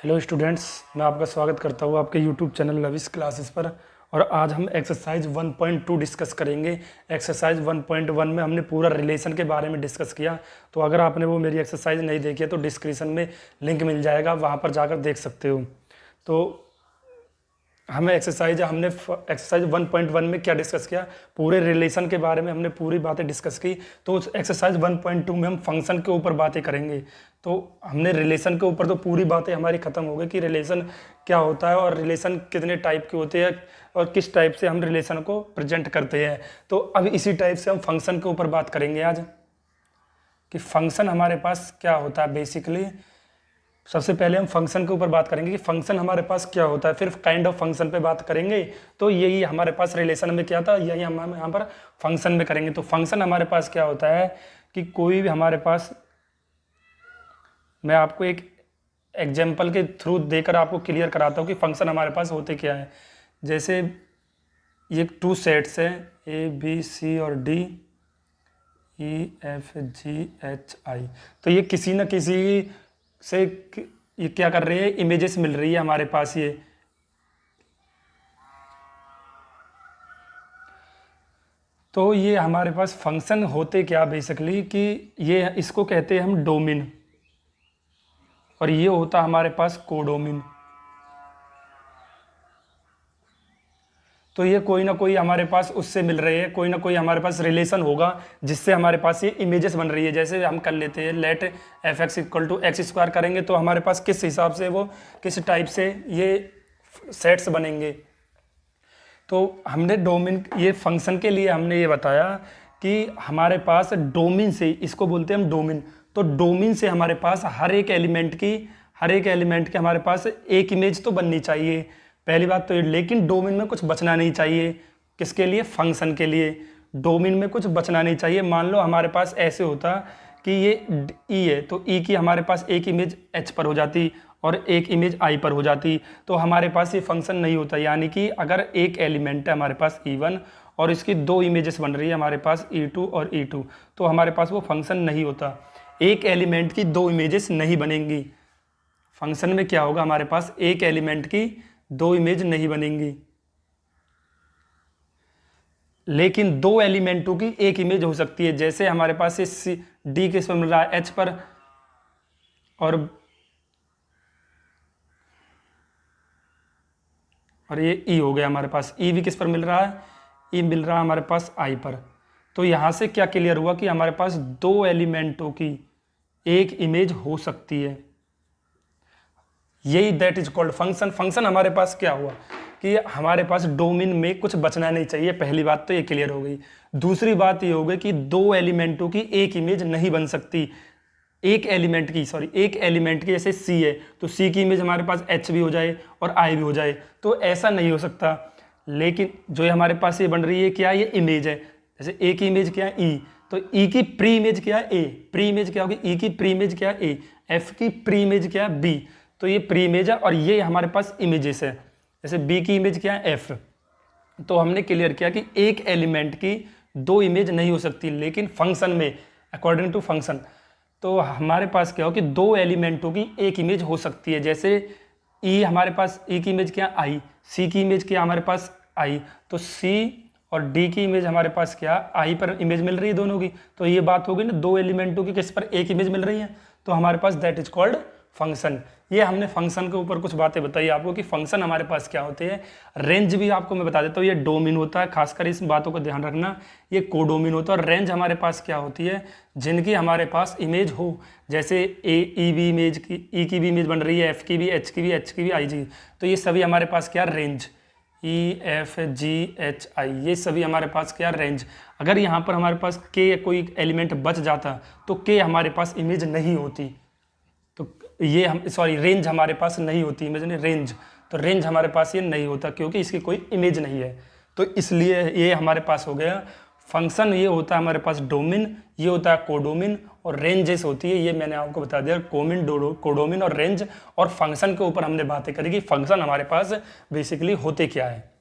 Hello students, मैं आपका स्वागत करता हूँ आपके यूट्यूब चैनल लविश क्लासेस पर। और आज हम एक्सरसाइज 1.2 डिस्कस करेंगे। एक्सरसाइज 1.1 में हमने पूरा रिलेशन के बारे में डिस्कस किया। तो अगर आपने वो मेरी एक्सरसाइज नहीं देखी है तो डिस्क्रिप्शन में लिंक मिल जाएगा, वहाँ पर जाकर देख सकते हो। तो हमने एक्सरसाइज 1.1 में क्या डिस्कस किया, पूरे रिलेशन के बारे में हमने पूरी बातें डिस्कस की। तो उस एक्सरसाइज 1.2 में हम फंक्शन के ऊपर बातें करेंगे। तो हमने रिलेशन के ऊपर तो पूरी बातें हमारी खत्म हो गई कि रिलेशन क्या होता है और रिलेशन कितने टाइप के होते हैं और किस टाइप से हम रिलेशन को प्रेजेंट करते हैं। तो अब इसी टाइप से हम फंक्शन के ऊपर बात करेंगे आज, कि फंक्शन हमारे पास क्या होता है बेसिकली। सबसे पहले हम फंक्शन के ऊपर बात करेंगे कि फंक्शन हमारे पास क्या होता है, फिर काइंड ऑफ फंक्शन पे बात करेंगे। तो यही हमारे पास रिलेशन में क्या था, यही हम यहाँ पर फंक्शन में करेंगे। तो फंक्शन हमारे पास क्या होता है कि कोई भी हमारे पास, मैं आपको एक एग्जाम्पल के थ्रू देकर आपको क्लियर कराता हूँ कि फंक्शन हमारे पास होते क्या है। जैसे ये 2 सेट्स हैं ABC और DEFGHI। तो ये किसी न किसी से ये क्या कर रही है, इमेजेस मिल रही है हमारे पास ये। तो ये हमारे पास फंक्शन होते क्या बेसिकली कि ये इसको कहते हैं हम डोमेन, और ये होता हमारे पास कोडोमेन। तो ये कोई ना कोई हमारे पास उससे मिल रहे हैं, कोई ना कोई हमारे पास रिलेशन होगा जिससे हमारे पास ये इमेजेस बन रही है। जैसे हम कर लेते हैं let fx equal to x square करेंगे तो हमारे पास किस हिसाब से वो किस टाइप से ये सेट्स बनेंगे। तो हमने डोमेन, ये फंक्शन के लिए हमने ये बताया कि हमारे पास डोमेन से, इसको बोलते हैं हम डोमेन। तो डोमेन से हमारे पास हर एक एलिमेंट के हमारे पास एक इमेज तो बननी चाहिए, पहली बात तो ये। लेकिन डोमेन में कुछ बचना नहीं चाहिए, किसके लिए, फंक्शन के लिए। डोमेन में कुछ बचना नहीं चाहिए। मान लो हमारे पास ऐसे होता कि ये ई है, तो ई की हमारे पास एक इमेज एच पर हो जाती और एक इमेज आई पर हो जाती, तो हमारे पास ये फंक्शन नहीं होता। यानी कि अगर एक एलिमेंट है हमारे पास E1 और इसकी 2 इमेजेस बन रही है हमारे पास E2 और E2, तो हमारे पास वो फंक्शन नहीं होता। एक एलिमेंट की 2 इमेजेस नहीं बनेंगी। फंक्शन में क्या होगा, हमारे पास एक एलिमेंट की 2 इमेज नहीं बनेंगी, लेकिन 2 एलिमेंटों की एक इमेज हो सकती है। जैसे हमारे पास ये डी किस पर मिल रहा है, एच पर, और ये ई हो गया हमारे पास। ई भी किस पर मिल रहा है, ई मिल रहा है हमारे पास आई पर। तो यहां से क्या क्लियर हुआ कि हमारे पास 2 एलिमेंटों की एक इमेज हो सकती है। यही that is called function. Function हमारे पास क्या हुआ कि हमारे पास डोमेन में कुछ बचना नहीं चाहिए। पहली बात तो ये क्लियर हो गई। दूसरी बात ये हो गई कि 2 एलिमेंटों की एक इमेज नहीं बन सकती। एक एलिमेंट की जैसे सी है तो सी की इमेज हमारे पास एच भी हो जाए और आई भी हो जाए, तो ऐसा नहीं हो सकता। लेकिन जो हमारे पास ये बन रही है क्या, ये इमेज है। जैसे ए की इमेज क्या है, ई, तो ई की प्री इमेज क्या है, ए। प्री इमेज क्या होगी, ई की प्री इमेज क्या है, ए। एफ की प्री इमेज क्या है, बी। तो ये प्री इमेज है और ये हमारे पास इमेजेस है। जैसे बी की इमेज क्या है, एफ। तो हमने क्लियर किया कि एक एलिमेंट की 2 इमेज नहीं हो सकती, लेकिन फंक्शन में अकॉर्डिंग टू फंक्शन तो हमारे पास क्या हो कि 2 एलिमेंटों की एक इमेज हो सकती है। जैसे ई, हमारे पास ई की इमेज क्या, आई। सी की इमेज क्या हमारे पास, आई। तो सी और डी की इमेज हमारे पास क्या, आई पर इमेज मिल रही है दोनों की। तो ये बात होगी ना, 2 एलिमेंटों की किस पर एक इमेज मिल रही है, तो हमारे पास दैट इज कॉल्ड फंक्शन। ये हमने फंक्शन के ऊपर कुछ बातें बताई आपको कि फंक्शन हमारे पास क्या होते हैं। रेंज भी आपको मैं बता देता हूँ, ये डोमेन होता है, खासकर इस बातों को ध्यान रखना। ये कोडोमेन होता है। और रेंज हमारे पास क्या होती है, जिनकी हमारे पास इमेज हो। जैसे ई भी इमेज की, ई की भी इमेज बन रही है, एफ की भी, एच की भी, एच की भी, आई जी। तो ये सभी हमारे पास क्या, रेंज। EFGHI, ये सभी हमारे पास क्या, रेंज। अगर यहाँ पर हमारे पास के कोई एलिमेंट बच जाता तो के हमारे पास इमेज नहीं होती। तो ये हम रेंज हमारे पास नहीं होती, इमेज नहीं, रेंज। तो रेंज हमारे पास ये नहीं होता क्योंकि इसकी कोई इमेज नहीं है। तो इसलिए ये हमारे पास हो गया फंक्शन। ये होता है हमारे पास डोमेन, ये होता है कोडोमेन, और रेंजेस होती है। ये मैंने आपको बता दिया, कोडोमेन और रेंज। और फंक्शन के ऊपर हमने बातें करी कि फंक्शन हमारे पास बेसिकली होते क्या है।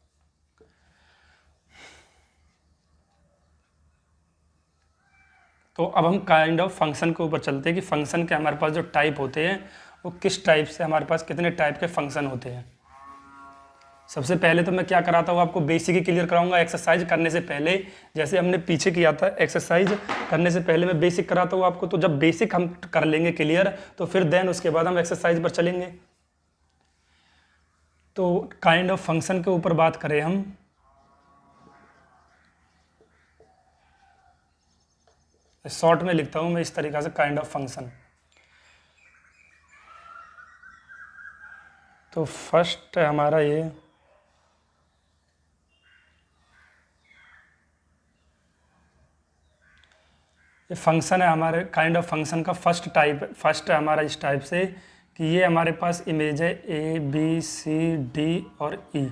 तो अब हम काइंड ऑफ फंक्शन के ऊपर चलते हैं कि फंक्शन के हमारे पास जो टाइप होते हैं वो किस टाइप से हमारे पास कितने टाइप के फंक्शन होते हैं। सबसे पहले तो मैं क्या कराता हूँ, आपको बेसिक ही क्लियर कराऊंगा एक्सरसाइज करने से पहले। जैसे हमने पीछे किया था, एक्सरसाइज करने से पहले मैं बेसिक कराता हूँ आपको। तो जब बेसिक हम कर लेंगे क्लियर, तो फिर देन उसके बाद हम एक्सरसाइज पर चलेंगे। तो काइंड ऑफ फंक्शन के ऊपर बात करें हम, शॉर्ट में लिखता हूँ मैं इस तरीक़ा से, काइंड ऑफ फंक्शन। तो फर्स्ट है हमारा ये फंक्शन है हमारे काइंड ऑफ फंक्शन का फर्स्ट टाइप। फर्स्ट है हमारा इस टाइप से कि ये हमारे पास इमेज है ए बी सी डी और ई,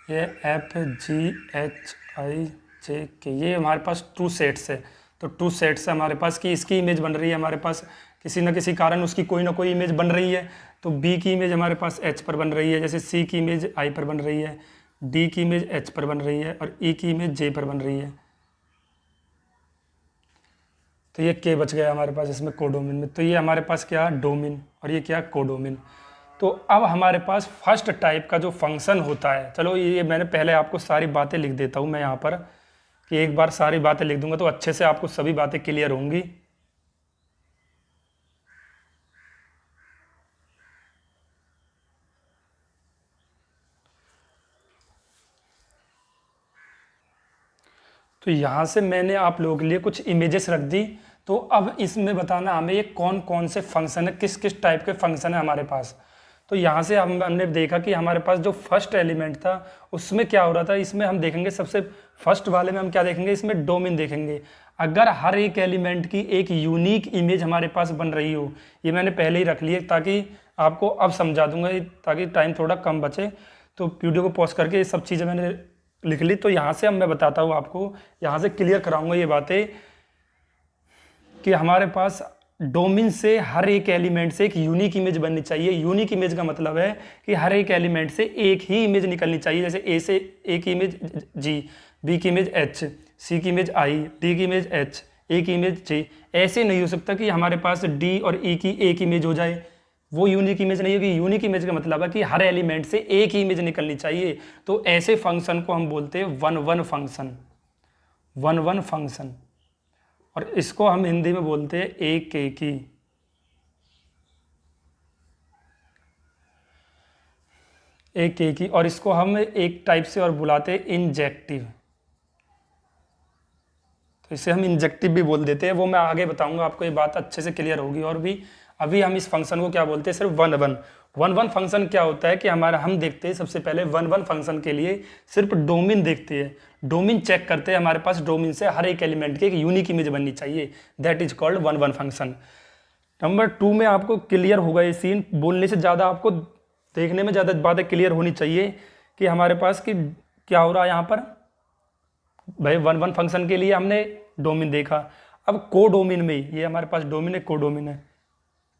ये एफ जी एच आई जे के, ये हमारे पास 2 सेट्स है। तो 2 सेट्स है हमारे पास कि इसकी इमेज बन रही है हमारे पास, किसी न किसी कारण उसकी कोई ना कोई इमेज बन रही है। तो बी की इमेज हमारे पास एच पर बन रही है, जैसे सी की इमेज आई पर बन रही है, डी की इमेज एच पर बन रही है और ई की इमेज जे पर बन रही है। तो ये के बच गया हमारे पास इसमें कोडोमिन में। तो ये हमारे पास क्या डोमिन और ये क्या कोडोमिन। तो अब हमारे पास फर्स्ट टाइप का जो फंक्शन होता है, चलो ये मैंने पहले आपको सारी बातें लिख देता हूँ मैं यहाँ पर, कि एक बार सारी बातें लिख दूंगा तो अच्छे से आपको सभी बातें क्लियर होंगी। तो यहाँ से मैंने आप लोगों के लिए कुछ इमेजेस रख दी। तो अब इसमें बताना हमें ये कौन कौन से फंक्शन है, किस किस टाइप के फंक्शन है हमारे पास। तो यहाँ से हमने देखा कि हमारे पास जो फर्स्ट एलिमेंट था उसमें क्या हो रहा था। इसमें हम देखेंगे सबसे फर्स्ट वाले में हम क्या देखेंगे, इसमें डोमेन देखेंगे। अगर हर एक एलिमेंट की एक यूनिक इमेज हमारे पास बन रही हो, ये मैंने पहले ही रख लिया ताकि आपको अब समझा दूंगा, ताकि टाइम थोड़ा कम बचे। तो वीडियो को पॉज करके ये सब चीज़ें मैंने लिख ली। तो यहाँ से अब मैं बताता हूँ आपको, यहाँ से क्लियर कराऊंगा ये बातें कि हमारे पास डोमेन से हर एक एलिमेंट से एक यूनिक इमेज बननी चाहिए। यूनिक इमेज का मतलब है कि हर एक एलिमेंट से एक ही इमेज निकलनी चाहिए। जैसे ए से ए की इमेज जी, बी की इमेज एच, सी की इमेज आई, डी की इमेज एच, ए की इमेज जे। ऐसे नहीं हो सकता कि हमारे पास डी और ई की एक इमेज हो जाए, वो यूनिक इमेज नहीं होगी। यूनिक इमेज का मतलब है कि हर एलिमेंट से एक ही इमेज निकलनी चाहिए। तो ऐसे फंक्शन को हम बोलते हैं one one function, one one function. और इसको हम हिंदी में बोलते हैं एक की। एक की, और इसको हम एक टाइप से और बुलाते हैं इंजेक्टिव। तो इसे हम इंजेक्टिव भी बोल देते हैं, वो मैं आगे बताऊंगा आपको, ये बात अच्छे से क्लियर होगी। और भी अभी हम इस फंक्शन को क्या बोलते हैं, सिर्फ one one. One one function क्या होता है कि हमारा, हम देखते हैं सबसे पहले वन वन फंक्शन के लिए सिर्फ डोमेन देखते हैं, डोमेन चेक करते हैं। हमारे पास डोमेन से हर एक एलिमेंट की एक यूनिक इमेज बननी चाहिए, that is called one one function. Number 2 में आपको क्लियर होगा ये सीन, बोलने से ज़्यादा आपको देखने में ज़्यादा बातें क्लियर होनी चाहिए कि हमारे पास कि क्या हो रहा है यहाँ पर। भाई वन वन फंक्शन के लिए हमने डोमेन देखा, अब को डोमेन में, ये हमारे पास डोमेन है, को डोमेन है,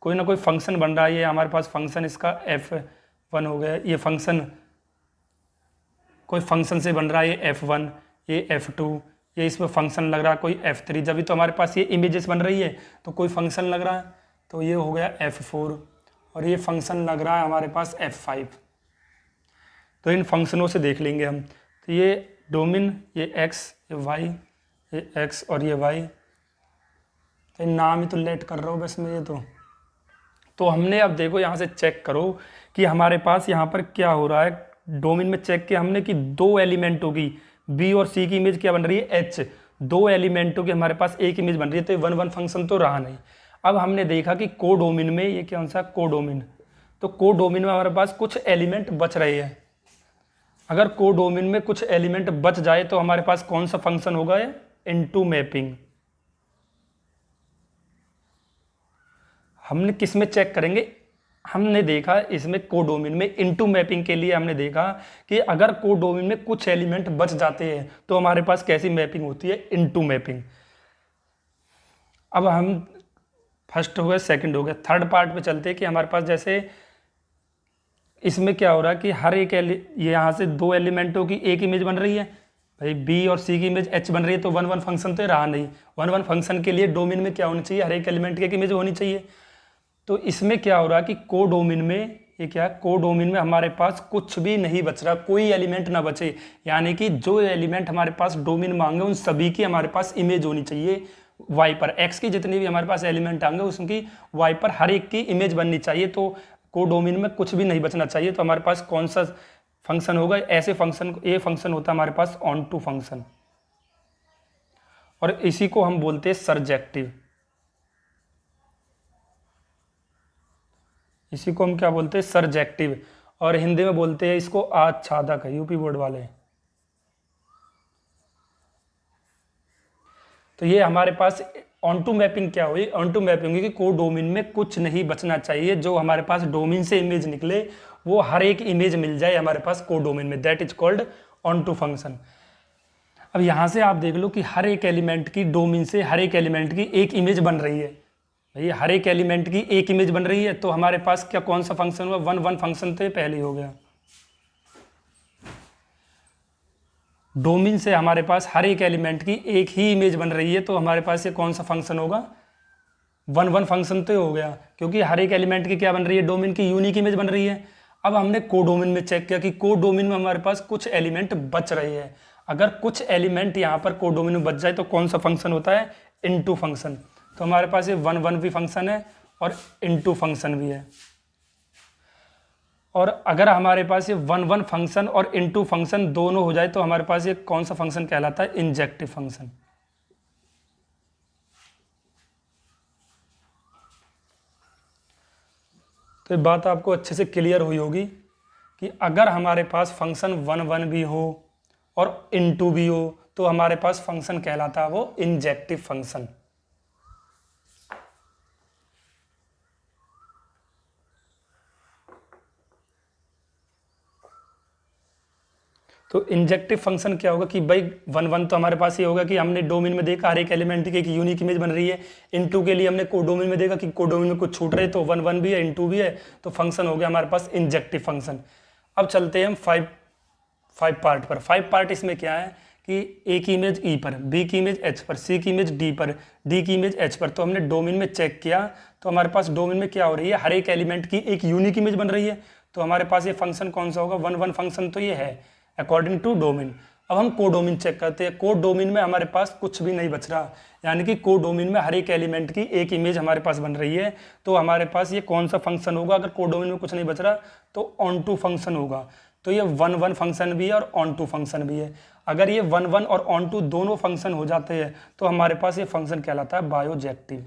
कोई ना कोई फंक्शन बन रहा है। ये हमारे पास फंक्शन इसका f1 हो गया, ये फंक्शन कोई फंक्शन से बन रहा है, ये f1, ये f2, ये इसमें फंक्शन लग रहा है कोई f3। जब भी तो हमारे पास ये इमेजेस बन रही है तो कोई फंक्शन लग रहा है, तो ये हो गया f4, और ये फंक्शन लग रहा है हमारे पास f5। तो इन फंक्शनों से देख लेंगे हम। तो ये डोमेन, ये x, ये y, ये x और ये y। तो नाम ही तो लेट कर रहा हूँ बस मैं ये तो हमने, अब देखो यहाँ से चेक करो कि हमारे पास यहाँ पर क्या हो रहा है। डोमेन में चेक किया हमने कि 2 एलिमेंटों की, बी और सी की इमेज क्या बन रही है, एच। 2 एलिमेंटों की हमारे पास एक इमेज बन रही है, तो वन वन फंक्शन तो रहा नहीं। अब हमने देखा कि को डोमेन में, ये कौन सा को डोमेन, तो को डोमेन में हमारे पास कुछ एलिमेंट बच रहे हैं। अगर को डोमेन में कुछ एलिमेंट बच जाए तो हमारे पास कौन सा फंक्शन होगा, इनटू मैपिंग। हमने किस में चेक करेंगे, हमने देखा इसमें कोडोमेन में इनटू मैपिंग के लिए हमने देखा कि अगर कोडोमेन में कुछ एलिमेंट बच जाते हैं तो हमारे पास कैसी मैपिंग होती है, इनटू मैपिंग। अब हम फर्स्ट हो गया, सेकंड हो गया, थर्ड पार्ट पे चलते हैं कि हमारे पास जैसे इसमें क्या हो रहा है कि हर एक यहाँ से 2 एलिमेंटों की एक इमेज बन रही है। भाई बी और सी की इमेज एच बन रही है, तो वन वन फंक्शन तो रहा नहीं। वन वन फंक्शन के लिए डोमेन में क्या होनी चाहिए, हर एक एलिमेंट की एक इमेज होनी चाहिए। तो इसमें क्या हो रहा है कि कोडोमेन में, ये क्या है, कोडोमेन में हमारे पास कुछ भी नहीं बच रहा, कोई एलिमेंट ना बचे, यानी कि जो एलिमेंट हमारे पास डोमेन मांगे उन सभी की हमारे पास इमेज होनी चाहिए वाई पर। एक्स की जितनी भी हमारे पास एलिमेंट आएंगे उसकी वाई पर हर एक की इमेज बननी चाहिए। तो कोडोमेन में कुछ भी नहीं बचना चाहिए। तो हमारे पास कौन सा फंक्शन होगा, ऐसे फंक्शन, ये फंक्शन होता है हमारे पास ऑन टू फंक्शन, और इसी को हम बोलते हैं सरजेक्टिव। इसी को हम क्या बोलते हैं, सरजेक्टिव, और हिंदी में बोलते हैं इसको आच्छादक, यूपी बोर्ड वाले। तो ये हमारे पास ऑनटू मैपिंग क्या हुई, ऑनटू मैपिंग हुई कि कोडोमेन में कुछ नहीं बचना चाहिए, जो हमारे पास डोमेन से इमेज निकले वो हर एक इमेज मिल जाए हमारे पास कोडोमेन में, that is called onto function. अब यहां से आप देख लो कि हर एक एलिमेंट की डोमेन से हर एक एलिमेंट की एक इमेज बन रही है, भाई हर एक एलिमेंट की एक इमेज बन रही है। तो हमारे पास क्या कौन सा फंक्शन हुआ, वन वन फंक्शन, तो ये पहले ही हो गया। डोमेन से हमारे पास हर एक एलिमेंट की एक ही इमेज बन रही है, तो हमारे पास ये कौन सा फंक्शन होगा, वन वन फंक्शन तो हो गया, क्योंकि हर एक एलिमेंट की क्या बन रही है, डोमेन की यूनिक इमेज बन रही है। अब हमने कोडोमेन में चेक किया कि कोडोमेन में हमारे पास कुछ एलिमेंट बच रहे हैं। अगर कुछ एलिमेंट यहाँ पर कोडोमेन में बच जाए तो कौन सा फंक्शन होता है, इनटू फंक्शन। तो हमारे पास ये वन वन भी फंक्शन है और इनटू फंक्शन भी है। और अगर हमारे पास ये वन वन फंक्शन और इनटू फंक्शन दोनों हो जाए तो हमारे पास ये कौन सा फंक्शन कहलाता है, इंजेक्टिव फंक्शन। तो ये बात आपको अच्छे से क्लियर हुई होगी कि अगर हमारे पास फंक्शन वन वन भी हो और इनटू भी हो तो हमारे पास फंक्शन कहलाता है वो इंजेक्टिव फंक्शन। तो इंजेक्टिव फंक्शन क्या होगा कि भाई वन वन तो हमारे पास ये होगा कि हमने डोमेन में देखा हर एक एलिमेंट की एक यूनिक इमेज बन रही है। इनटू के लिए हमने कोडोमेन में देखा कि कोडोमेन में कुछ छूट रहे, तो वन वन भी है, इनटू भी है, तो फंक्शन हो गया हमारे पास इंजेक्टिव फंक्शन। अब चलते हैं हम फाइव पार्ट पर। फाइव पार्ट इसमें क्या है कि ए की इमेज ई पर, बी की इमेज एच पर, सी की इमेज डी पर, डी की इमेज एच पर। तो हमने डोमेन में चेक किया तो हमारे पास डोमेन में क्या हो रही है, हर एक एलिमेंट की एक यूनिक इमेज बन रही है। तो हमारे पास ये फंक्शन कौन सा होगा, वन वन फंक्शन तो ये है अकॉर्डिंग टू डोमेन। अब हम कोडोमेन चेक करते हैं। कोडोमेन में हमारे पास कुछ भी नहीं बच रहा, यानी कि कोडोमेन में हर एक एलिमेंट की एक इमेज हमारे पास बन रही है। तो हमारे पास ये कौन सा फंक्शन होगा, अगर कोडोमेन में कुछ नहीं बच रहा तो ऑन टू फंक्शन होगा। तो ये वन वन फंक्शन भी है और ऑन टू फंक्शन भी है। अगर ये वन वन और ऑन टू दोनों फंक्शन हो जाते हैं तो हमारे पास ये फंक्शन कहलाता है बायोजेक्टिव।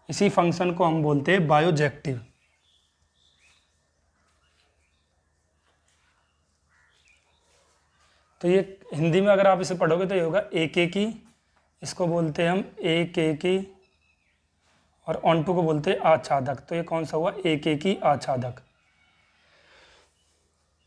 इसी फंक्शन को हम बोलते हैं बायोजेक्टिव। तो ये हिंदी में अगर आप इसे पढ़ोगे तो ये होगा एक की, इसको बोलते हैं हम एक की, और ऑन टू को बोलते हैं आच्छादक। तो ये कौन सा हुआ, एक की आच्छादक।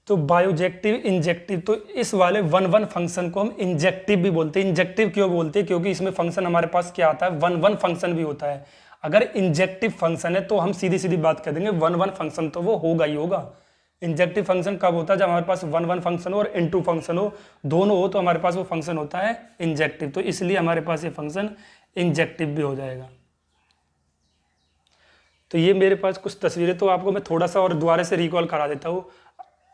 तो बायोजेक्टिव, इंजेक्टिव, तो इस वाले वन वन फंक्शन को हम इंजेक्टिव भी बोलते हैं। इंजेक्टिव क्यों बोलते हैं, क्योंकि इसमें फंक्शन हमारे पास क्या आता है, वन वन फंक्शन भी होता है। अगर इंजेक्टिव फंक्शन है तो हम सीधी सीधी बात कर देंगे वन वन फंक्शन तो वो होगा ही होगा। इंजेक्टिव फंक्शन कब होता है, जब हमारे पास वन वन फंक्शन हो और इनटू फंक्शन हो, दोनों हो, तो हमारे पास वो फंक्शन होता है इंजेक्टिव। तो इसलिए हमारे पास ये फंक्शन इंजेक्टिव भी हो जाएगा। तो ये मेरे पास कुछ तस्वीरें, तो आपको मैं थोड़ा सा और दोबारा से रिकॉल करा देता हूँ।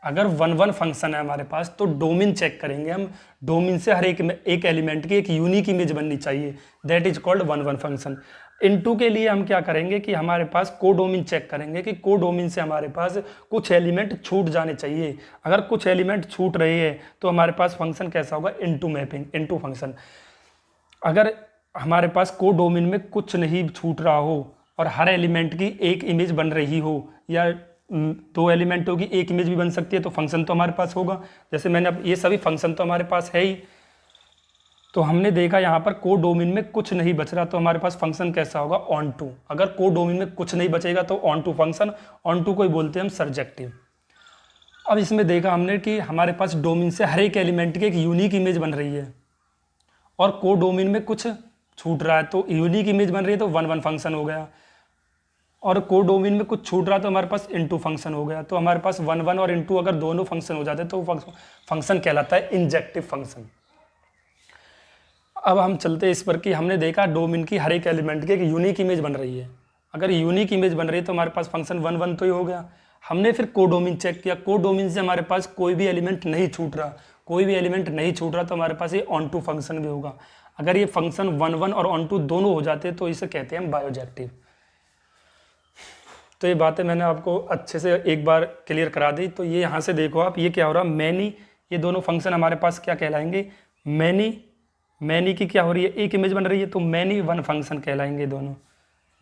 अगर वन वन फंक्शन है हमारे पास तो डोमेन चेक करेंगे हम, डोमेन से हर एक एलिमेंट की एक यूनिक इमेज बननी चाहिए, that is called one one function. Into के लिए हम क्या करेंगे कि हमारे पास कोडोमेन चेक करेंगे कि कोडोमेन से हमारे पास कुछ एलिमेंट छूट जाने चाहिए। अगर कुछ एलिमेंट छूट रहे हैं तो हमारे पास फंक्शन कैसा होगा, इनटू मैपिंग, इनटू फंक्शन। अगर हमारे पास कोडोमेन में कुछ नहीं छूट रहा हो और हर एलिमेंट की एक इमेज बन रही हो, या दो एलिमेंटों की एक इमेज भी बन सकती है, तो फंक्शन तो हमारे पास होगा। जैसे मैंने अब ये सभी फंक्शन तो हमारे पास है ही। तो हमने देखा यहाँ पर कोडोमेन में कुछ नहीं बच रहा, तो हमारे पास फंक्शन कैसा होगा, ऑन टू। अगर कोडोमेन में कुछ नहीं बचेगा तो onto function, onto को ही बोलते हैं हम सरजेक्टिव। अब इसमें देखा हमने कि हमारे पास डोमेन से हर एक एलिमेंट की एक यूनिक इमेज बन रही है और कोडोमेन में कुछ छूट रहा है, तो यूनिक इमेज बन रही है तो वन वन फंक्शन हो गया, और कोडोमेन में कुछ छूट रहा तो हमारे पास इनटू फंक्शन हो गया। तो हमारे पास वन वन और इनटू अगर दोनों फंक्शन हो जाते तो फंक्शन कहलाता है इंजेक्टिव फंक्शन। अब हम चलते हैं इस पर कि हमने देखा डोमेन की हर एक एलिमेंट की एक यूनिक इमेज बन रही है। अगर यूनिक इमेज बन रही है तो हमारे पास फंक्शन 1 1 तो ही हो गया। हमने फिर कोडोमेन चेक किया, कोडोमेन से हमारे पास कोई भी एलिमेंट नहीं छूट रहा, कोई भी एलिमेंट नहीं छूट रहा तो हमारे पास ये ऑन टू फंक्शन भी होगा। अगर ये फंक्शन 1 1 और ऑन टू दोनों हो जाते तो इसे कहते हैं हम बायोजेक्टिव। तो ये बातें मैंने आपको अच्छे से एक बार क्लियर करा दी। तो ये यहाँ से देखो आप, ये क्या हो रहा है, मैनी, ये दोनों फंक्शन हमारे पास क्या कहलाएंगे, मैनी की क्या हो रही है, एक इमेज बन रही है तो मैनी वन फंक्शन कहलाएंगे दोनों,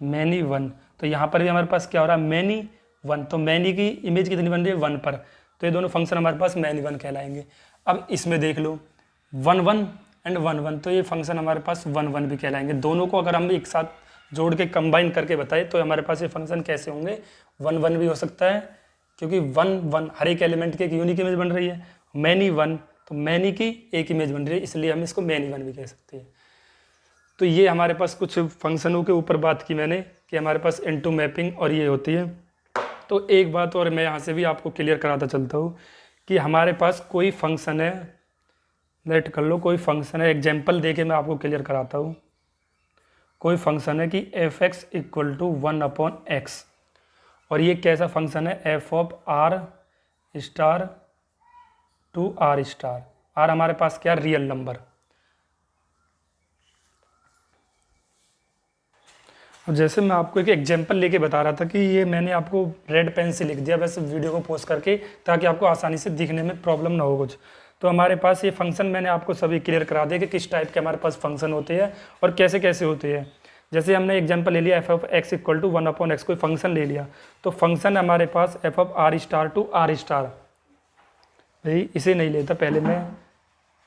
मैनी वन। तो यहाँ पर भी हमारे पास क्या हो रहा है, मैनी वन, तो मैनी की इमेज कितनी बन रही है, 1 पर, तो ये दोनों फंक्शन हमारे पास मैनी वन कहलाएंगे। अब इसमें देख लो 1 1 एंड 1 1, तो ये फंक्शन हमारे पास 1 1 भी कहलाएंगे। दोनों को अगर हम एक साथ जोड़ के कंबाइन करके बताए तो हमारे पास ये फंक्शन कैसे होंगे, 1 1 भी हो सकता है, क्योंकि 1 1 हर एक एलिमेंट की एक यूनिक इमेज बन रही है, मैनी वन तो मैनी की एक इमेज बन रही है, इसलिए हम इसको मैनी वन भी कह सकते हैं। तो ये हमारे पास कुछ फंक्शनों के ऊपर बात की मैंने कि हमारे पास इनटू मैपिंग और ये होती है। तो एक बात और मैं यहाँ से भी आपको क्लियर कराता चलता हूँ कि हमारे पास कोई फंक्शन है, लेट कर लो कोई फंक्शन है, एग्जाम्पल देके मैं आपको क्लियर कराता हूँ। कोई फंक्शन है कि F x equal to 1/x, और ये कैसा फंक्शन है, f of R star to R star, R हमारे पास क्या, रियल नंबर। और जैसे मैं आपको एक एग्जांपल लेके बता रहा था कि ये मैंने आपको रेड पेन से लिख दिया वैसे वीडियो को पोस्ट करके, ताकि आपको आसानी से दिखने में प्रॉब्लम ना हो कुछ। तो हमारे पास ये फंक्शन मैंने आपको सभी क्लियर करा दिया कि किस टाइप के हमारे पास फंक्शन होते हैं और कैसे कैसे होते हैं। जैसे हमने एग्जांपल ले लिया f of x equal to 1/x, कोई फंक्शन ले लिया, तो फंक्शन हमारे पास f of R star to R star, भाई इसे नहीं लेता, पहले मैं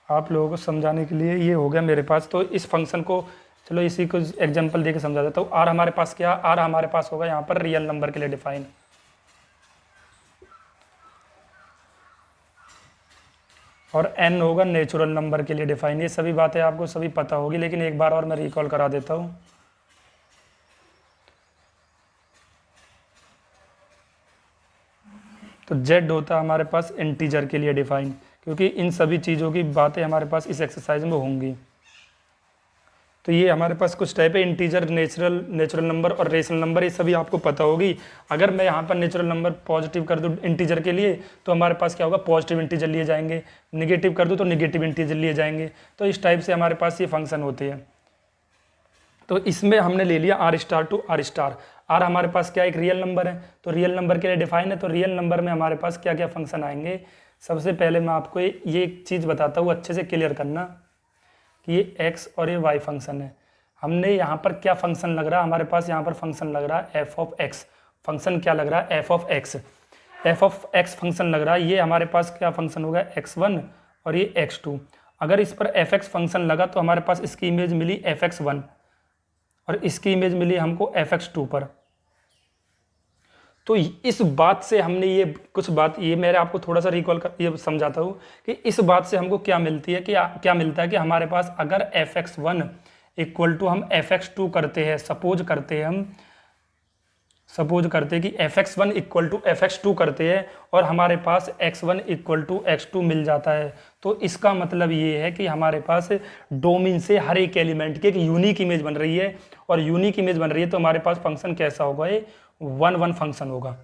आप लोगों को समझाने के लिए, ये हो गया मेरे पास। तो इस फंक्शन को चलो इसी को एग्जांपल देके समझा देता हूँ। आर हमारे पास क्या, आर हमारे पास होगा यहाँ पर रियल नंबर के लिए डिफाइन, और एन होगा नेचुरल नंबर के लिए डिफाइन। ये सभी बातें आपको सभी पता होगी, लेकिन एक बार और मैं रिकॉल करा देता हूँ। तो जेड होता है हमारे पास इंटीजर के लिए डिफाइन, क्योंकि इन सभी चीज़ों की बातें हमारे पास इस एक्सरसाइज में होंगी। तो ये हमारे पास कुछ टाइप है, इंटीजर, नेचुरल नंबर और रेशनल नंबर, ये सभी आपको पता होगी। अगर मैं यहाँ पर नेचुरल नंबर पॉजिटिव कर दूँ इंटीजर के लिए तो हमारे पास क्या होगा, पॉजिटिव इंटीजर लिए जाएंगे, निगेटिव कर दूँ तो निगेटिव इंटीजर लिए जाएंगे। तो इस टाइप से हमारे पास ये फंक्शन होते हैं। तो इसमें हमने ले लिया R star to R star, R हमारे पास क्या एक रियल नंबर है, तो रियल नंबर के लिए डिफाइन है। तो रियल नंबर में हमारे पास क्या क्या फंक्शन आएंगे, सबसे पहले मैं आपको ये एक चीज़ बताता हूँ, अच्छे से क्लियर करना कि ये x और ये y फंक्शन है। हमने यहाँ पर क्या फंक्शन लग रहा है, हमारे पास यहाँ पर फंक्शन लग रहा है f ऑफ x, फंक्शन क्या लग रहा है, f ऑफ x फंक्शन लग रहा है। ये हमारे पास क्या फंक्शन होगा, x1 और ये x2। अगर इस पर fx फंक्शन लगा तो हमारे पास इसकी इमेज मिली fx1 और इसकी इमेज मिली हमको fx2 पर। तो इस बात से हमने ये कुछ बात, ये मेरे आपको थोड़ा सा रिकॉल कर ये समझाता हूँ कि इस बात से हमको क्या मिलती है कि क्या मिलता है कि हमारे पास अगर fx1 इक्वल टू हम fx2 करते हैं, सपोज करते हैं कि fx1 इक्वल टू fx2 करते हैं और हमारे पास x1 इक्वल टू x2 मिल जाता है, तो इसका मतलब ये है कि हमारे पास डोमेन से हर एक एलिमेंट की एक यूनिक इमेज बन रही है, और यूनिक इमेज बन रही है तो हमारे पास फंक्शन कैसा होगा, ये 1 1 फंक्शन होगा।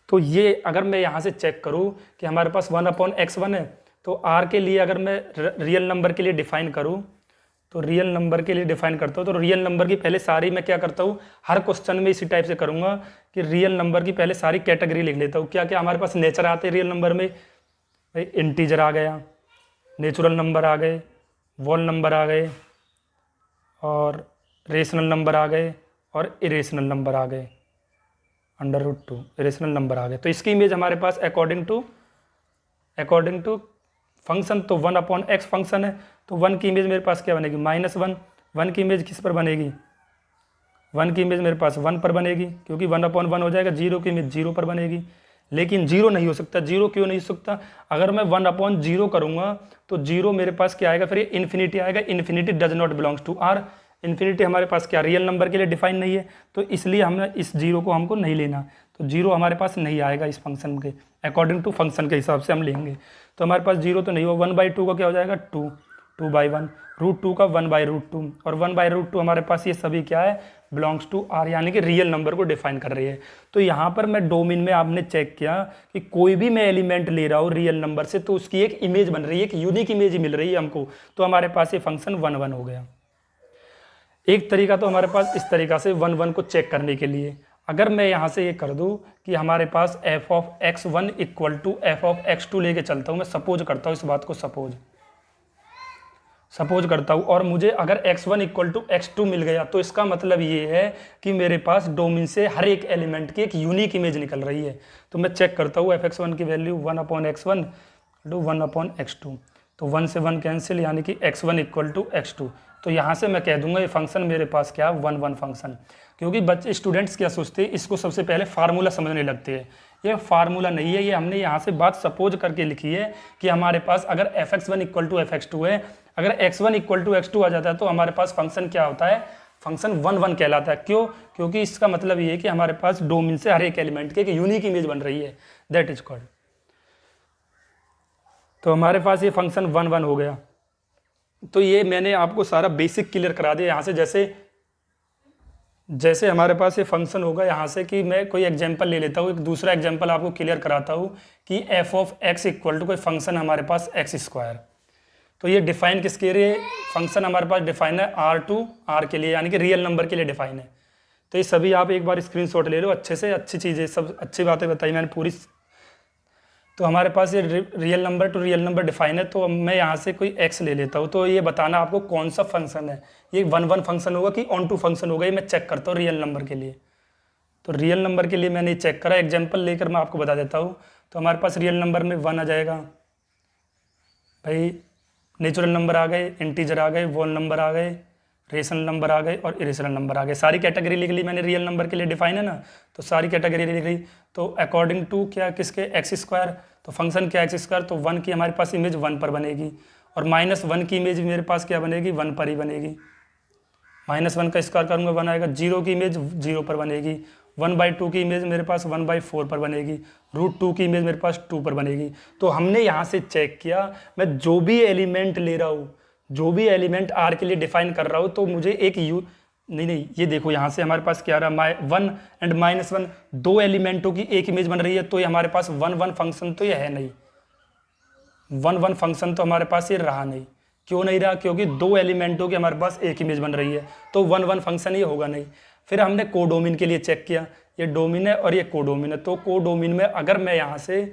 तो ये अगर मैं यहाँ से चेक करूँ कि हमारे पास 1/x1 है, तो r के लिए अगर मैं रियल नंबर के लिए डिफाइन करूँ, तो रियल नंबर के लिए डिफाइन करता हूँ, तो रियल नंबर की पहले सारी मैं क्या करता हूँ, हर क्वेश्चन में इसी टाइप से करूँगा कि रियल नंबर की पहले सारी कैटेगरी लिख लेता हूँ। क्या क्या हमारे पास नेचर आते हैं रियल नंबर में, भाई इंटीजर आ गया, नेचुरल नंबर आ गए, वोल नंबर आ गए, और रेशनल नंबर आ गए, और इरेशनल नंबर आ गए, √2 इरेशनल नंबर आ गए। तो इसकी इमेज हमारे पास अकॉर्डिंग टू फंक्शन, तो 1/x फंक्शन है, तो 1 की इमेज मेरे पास क्या बनेगी, -1। 1 की इमेज किस पर बनेगी, 1 की इमेज मेरे पास 1 पर बनेगी, क्योंकि 1/1 हो जाएगा। 0 की इमेज 0 पर बनेगी, लेकिन 0 नहीं हो सकता। 0 क्यों नहीं हो सकता, अगर मैं 1/0 करूँगा तो 0 मेरे पास क्या आएगा, फिर ये इन्फिनिटी आएगा। Infinity does not belongs to R, infinity हमारे पास क्या रियल नंबर के लिए डिफाइन नहीं है, तो इसलिए हमने इस 0 को हमको नहीं लेना, तो 0 हमारे पास नहीं आएगा इस फंक्शन के अकॉर्डिंग टू फंक्शन के हिसाब से हम लेंगे। तो हमारे पास 0 तो नहीं हो, 1/2 का क्या हो जाएगा, 2 2/1, √2 का 1/√2, और 1/√2 हमारे पास ये सभी क्या है, बिलोंग्स टू आर, यानी कि रियल नंबर को डिफाइन कर रही है। तो यहाँ पर मैं डोमेन में आपने चेक किया कि कोई भी मैं एलिमेंट ले रहा हूँ रियल नंबर से तो उसकी एक इमेज बन रही है, एक यूनिक इमेज मिल रही है हमको, तो हमारे पास ये फंक्शन 1 1 हो गया। एक तरीका तो हमारे पास इस तरीका से 1 1 को चेक करने के लिए, अगर मैं यहाँ से ये कर दूँ कि हमारे पास f(x1) = f(x2) लेके चलता हूँ, मैं सपोज करता हूँ इस बात को, सपोज करता हूँ, और मुझे अगर x1 = x2 मिल गया तो इसका मतलब ये है कि मेरे पास डोमेन से हर एक एलिमेंट की एक यूनिक इमेज निकल रही है। तो मैं चेक करता हूँ fx1 की वैल्यू 1/x1 = 1/x2, तो 1 से 1 कैंसिल, यानी कि x1 = x2। तो यहाँ से मैं कह दूंगा ये फंक्शन मेरे पास क्या है, 1 1 फंक्शन। क्योंकि बच्चे स्टूडेंट्स क्या सोचते हैं, इसको सबसे पहले फार्मूला समझने लगते हैं। ये फार्मूला नहीं है, ये हमने यहाँ से बात सपोज करके लिखी है कि हमारे पास अगर fx1 = fx2 है, अगर x1 = x2 आ जाता है तो हमारे पास फंक्शन क्या होता है, फंक्शन 1 1 कहलाता है। क्यों? क्योंकि इसका मतलब ये है कि हमारे पास डोमेन से हर एक एलिमेंट की एक यूनिक इमेज बन रही है, दैट इज कॉल्ड। तो हमारे पास ये फंक्शन 1 1 हो गया। तो ये मैंने आपको सारा बेसिक क्लियर करा दिया यहाँ से। जैसे हमारे पास ये फंक्शन होगा यहाँ से, कि मैं कोई एग्जांपल ले लेता हूँ, एक दूसरा एग्जांपल आपको क्लियर कराता हूँ कि f(x) = कोई फंक्शन हमारे पास x²। तो ये डिफाइन किसके लिए फंक्शन हमारे पास डिफाइन है, R के लिए, यानी कि रियल नंबर के लिए डिफाइन है। तो ये सभी आप एक बार स्क्रीनशॉट ले लो अच्छे से, अच्छी चीज़ें, सब अच्छी बातें बताई मैंने पूरी। तो हमारे पास ये real number two real number define है। तो मैं यहाँ से कोई x ले लेता हूँ, तो ये बताना आपको कौन सा फंक्शन है, ये 1 1 फंक्शन होगा कि ऑन टू फंक्शन होगा, ये मैं चेक करता हूँ रियल नंबर के लिए। तो रियल नंबर के लिए मैंने चेक करा, एग्जांपल लेकर मैं आपको बता देता हूँ। तो हमारे पास रियल नंबर में 1 आ जाएगा, भाई नेचुरल नंबर आ गए, इंटीजर आ गए, वोल नंबर आ गए, रेशनल नंबर आ गए और इरेशनल नंबर आ गए। सारी कैटेगरी लिख ली मैंने, रियल नंबर के लिए डिफाइन है ना, तो सारी कैटेगरी लिख ली। तो अकॉर्डिंग टू क्या, किसके, x², तो फंक्शन क्या x², तो 1 की हमारे पास इमेज 1 पर बनेगी, और -1 की इमेज मेरे पास क्या बनेगी, 1 पर ही बनेगी। -1 का स्क्वायर करूँगा 1 आएगा, 0 की इमेज 0 पर बनेगी, 1/2 की इमेज मेरे पास 1/4 पर बनेगी, √2 की इमेज मेरे पास 2 पर बनेगी। तो हमने यहाँ से चेक किया, मैं जो भी एलिमेंट ले रहा हूँ, जो भी एलिमेंट R के लिए डिफाइन कर रहा हूँ, तो मुझे एक नहीं, ये देखो यहाँ से हमारे पास क्या आ रहा है, 1 एंड -1 दो एलिमेंटों की एक इमेज बन रही है, तो ये हमारे पास 1 1 फंक्शन तो ये है नहीं, 1 1 फंक्शन तो हमारे पास ये रहा नहीं। क्यों नहीं रहा? क्योंकि दो एलिमेंटों की हमारे पास एक इमेज बन रही है, तो 1 1 फंक्शन ये होगा नहीं। फिर हमने कोडोमिन के लिए चेक किया, ये डोमिन है और ये कोडोमिन है। तो कोडोमिन में अगर मैं यहाँ से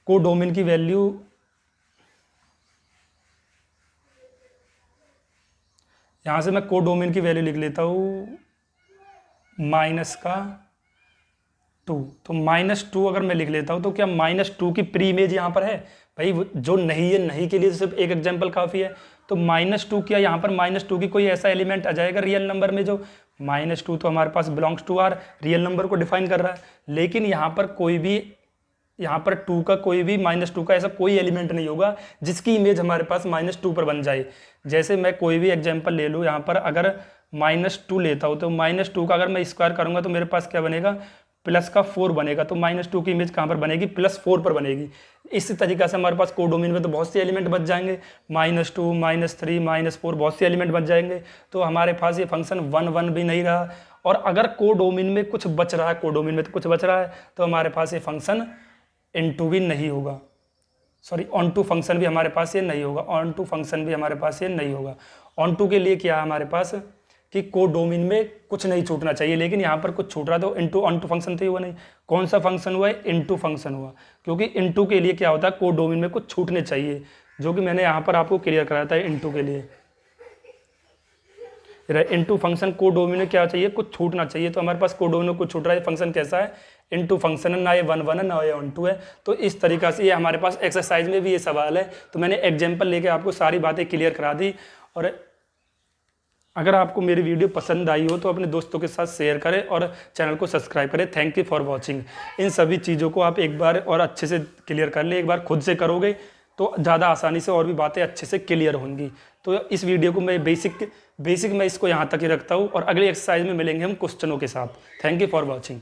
कोडोमिन की वैल्यू, यहाँ से मैं कोडोमिन की वैल्यू लिख लेता हूँ -2। तो -2 अगर मैं लिख लेता हूँ तो क्या -2 की प्री इमेज यहाँ पर है? भाई जो नहीं है, नहीं के लिए सिर्फ एक एग्जांपल काफ़ी है। तो -2 क्या यहाँ पर -2 की कोई ऐसा एलिमेंट आ जाएगा रियल नंबर में जो -2, तो हमारे पास belongs to R, real number को डिफाइन कर रहा है। लेकिन यहाँ पर कोई भी, यहाँ पर 2 का कोई भी, -2 का ऐसा कोई एलिमेंट नहीं होगा जिसकी इमेज हमारे पास -2 पर बन जाए। जैसे मैं कोई भी एग्जांपल ले लूँ, यहाँ पर अगर -2 लेता हूँ, तो -2 का अगर मैं स्क्वायर करूँगा तो मेरे पास क्या बनेगा, +4 बनेगा। तो -2 की इमेज कहाँ पर बनेगी, +4 पर बनेगी। इस तरीक़ा से हमारे पास कोडोमिन में तो बहुत से एलिमेंट बच जाएंगे, -2, -3, -4 बहुत से एलिमेंट बच जाएंगे। तो हमारे पास ये फंक्शन 1 1 भी नहीं रहा। और अगर कोडोमिन में कुछ बच रहा है, कोडोमिन में तो कुछ बच रहा है, तो हमारे पास ये फंक्शन इनटू भी नहीं होगा, सॉरी ऑन टू फंक्शन भी हमारे पास ये नहीं होगा, ऑन टू फंक्शन भी हमारे पास ये नहीं होगा। ऑन टू के लिए क्या है हमारे पास कि कोडोमिन में कुछ नहीं छूटना चाहिए, लेकिन यहाँ पर कुछ छूट रहा है, तो इनटू ऑन टू फंक्शन तो हुआ नहीं। कौन सा फंक्शन हुआ है? इनटू फंक्शन हुआ, क्योंकि इनटू के लिए क्या होता है, कोडोमिन में कुछ छूटने चाहिए, जो कि मैंने यहाँ पर आपको क्लियर कराया था। इनटू के लिए इनटू फंक्शन कोडोमिन में क्या चाहिए, कुछ छूटना चाहिए। तो हमारे पास कोडोमिन में कुछ छूट रहा है, फंक्शन कैसा है, इनटू फंक्शन है, ना ये 1 1 है ना ये ऑन टू है। तो इस तरीका से ये हमारे पास एक्सरसाइज में भी ये सवाल है। तो मैंने एग्जाम्पल लेके आपको सारी बातें क्लियर करा दी। और अगर आपको मेरी वीडियो पसंद आई हो तो अपने दोस्तों के साथ शेयर करें और चैनल को सब्सक्राइब करें। Thank you for watching. इन सभी चीज़ों को आप एक बार और अच्छे से क्लियर कर ले, एक बार खुद से करोगे तो ज़्यादा आसानी से और भी बातें अच्छे से क्लियर होंगी। तो इस वीडियो को मैं बेसिक मैं इसको यहाँ तक ही रखता हूँ और अगली एक्सरसाइज में मिलेंगे हम क्वेश्चनों के साथ। Thank you for watching.